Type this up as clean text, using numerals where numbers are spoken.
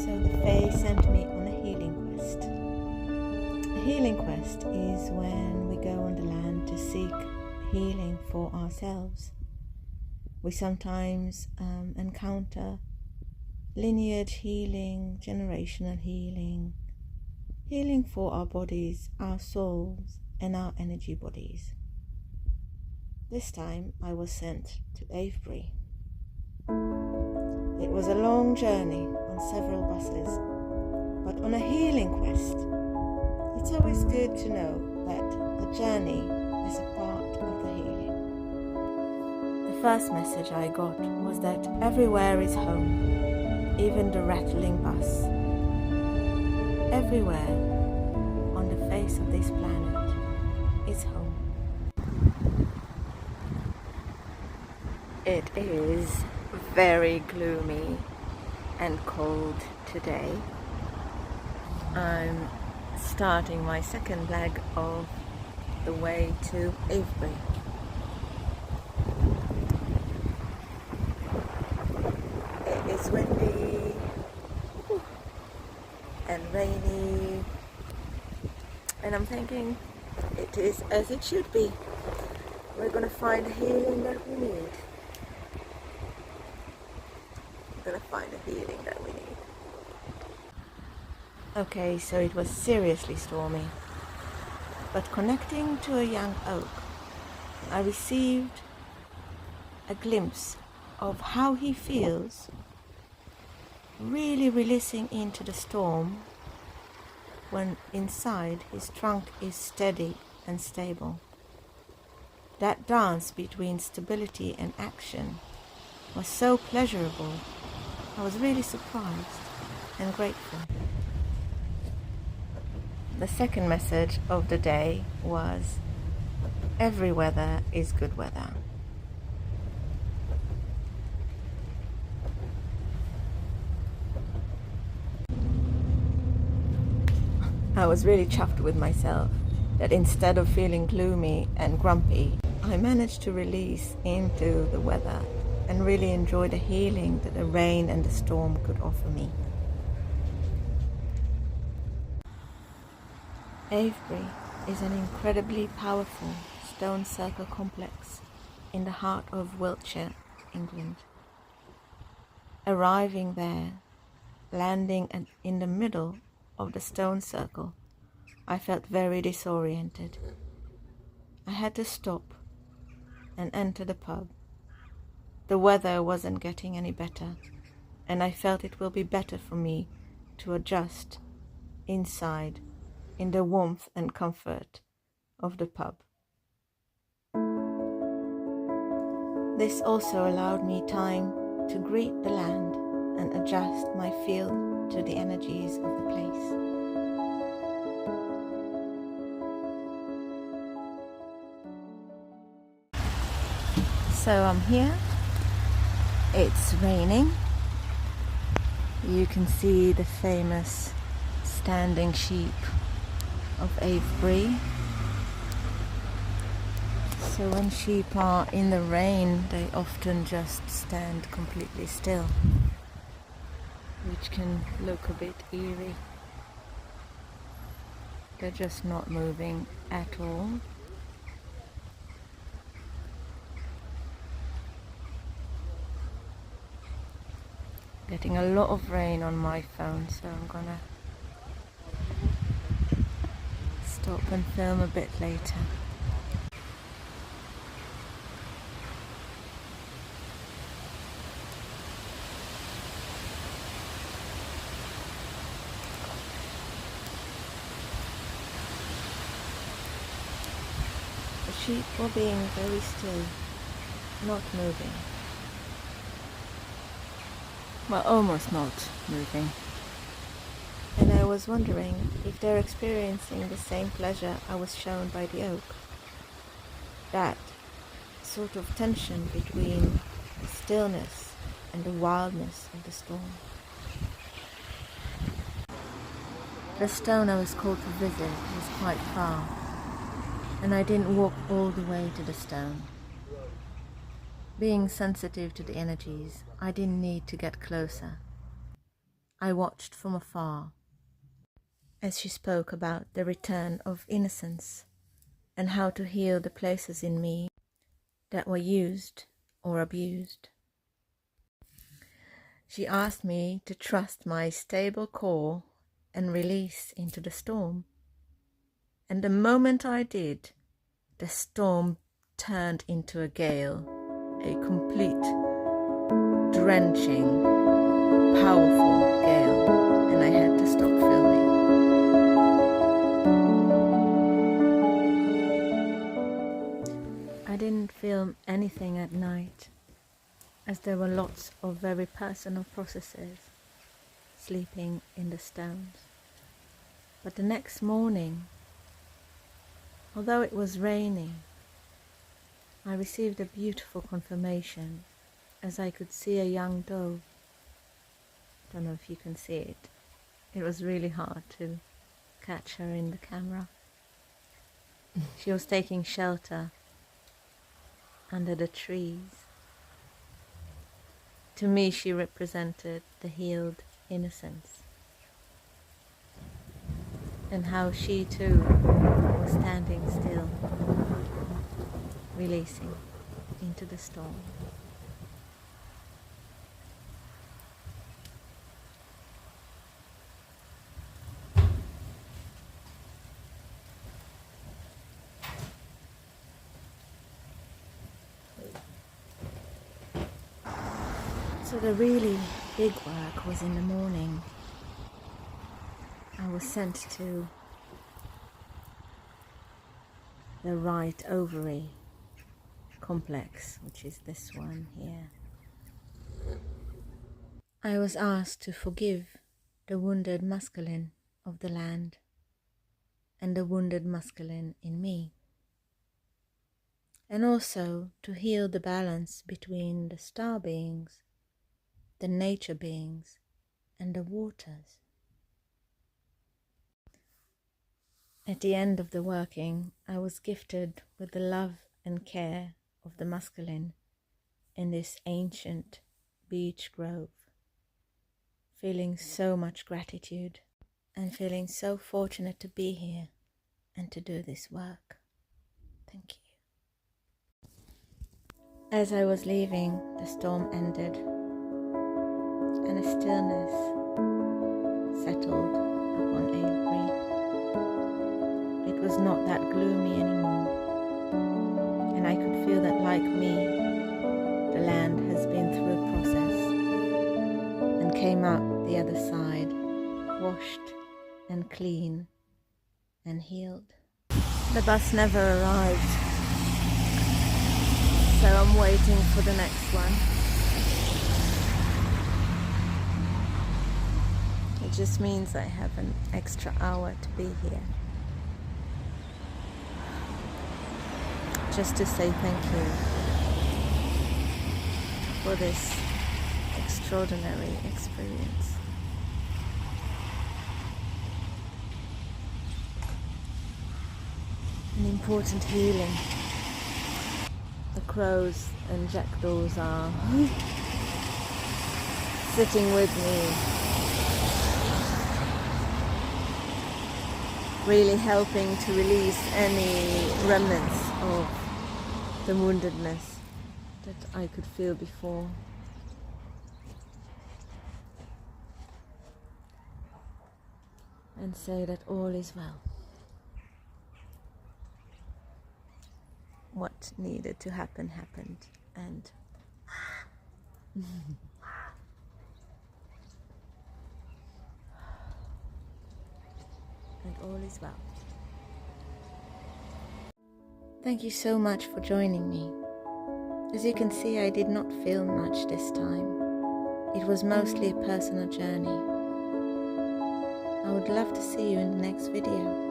So the Fae sent me on a healing quest. A healing quest is when we go on the land to seek healing for ourselves. We sometimes encounter lineage healing, generational healing, healing for our bodies, our souls, and our energy bodies. This time I was sent to Avebury. It was a long journey on several buses, but on a healing quest, it's always good to know that the journey is a part of the healing. The first message I got was that everywhere is home, even the rattling bus. Everywhere on the face of this planet is home. It is very gloomy and cold today. I'm starting my second leg of the way to Avebury. It is windy and rainy, and I'm thinking it is as it should be. We're going to find the healing that we need. Gonna find a healing that we need. Okay, so it was seriously stormy, but connecting to a young oak, I received a glimpse of how he feels, really releasing into the storm when inside his trunk is steady and stable. That dance between stability and action was so pleasurable. I was really surprised and grateful. The second message of the day was, every weather is good weather. I was really chuffed with myself that instead of feeling gloomy and grumpy, I managed to release into the weather and really enjoy the healing that the rain and the storm could offer me. Avebury is an incredibly powerful stone circle complex in the heart of Wiltshire, England. Arriving there, landing in the middle of the stone circle, I felt very disoriented. I had to stop and enter the pub. The weather wasn't getting any better, and I felt it will be better for me to adjust inside in the warmth and comfort of the pub. This also allowed me time to greet the land and adjust my field to the energies of the place. So I'm here. It's raining. You can see the famous standing sheep of Avebury. So when sheep are in the rain, they often just stand completely still, which can look a bit eerie. They're just not moving at all. Getting a lot of rain on my phone, so I'm gonna stop and film a bit later. The sheep were being very still, not moving. Well, almost not moving. And I was wondering if they're experiencing the same pleasure I was shown by the oak. That sort of tension between the stillness and the wildness of the storm. The stone I was called to visit was quite far, and I didn't walk all the way to the stone. Being sensitive to the energies, I didn't need to get closer. I watched from afar as she spoke about the return of innocence and how to heal the places in me that were used or abused. She asked me to trust my stable core and release into the storm. And the moment I did, the storm turned into a gale, a complete, drenching, powerful gale, and I had to stop filming. I didn't film anything at night, as there were lots of very personal processes sleeping in the stones. But the next morning, although it was raining, I received a beautiful confirmation as I could see a young dove. Don't know if you can see it. It was really hard to catch her in the camera. She was taking shelter under the trees. To me, she represented the healed innocence, and how she too was standing still, releasing into the storm. So the really big work was in the morning. I was sent to the right ovary complex, which is this one here. I was asked to forgive the wounded masculine of the land and the wounded masculine in me, and also to heal the balance between the star beings, the nature beings, and the waters. At the end of the working, I was gifted with the love and care of the masculine in this ancient beech grove, feeling so much gratitude and feeling so fortunate to be here and to do this work. Thank you. As I was leaving, the storm ended and a stillness settled upon Avebury. It was not that gloomy anymore, and I could feel that, like me, the land has been through a process and came out the other side, washed and clean and healed. The bus never arrived, so I'm waiting for the next one. It just means I have an extra hour to be here. Just to say thank you for this extraordinary experience. An important healing. The crows and jackdaws are sitting with me, really helping to release any remnants of the woundedness that I could feel before. And say that all is well. What needed to happen happened, and and all is well. Thank you so much for joining me. As you can see, I did not film much this time. It was mostly a personal journey. I would love to see you in the next video.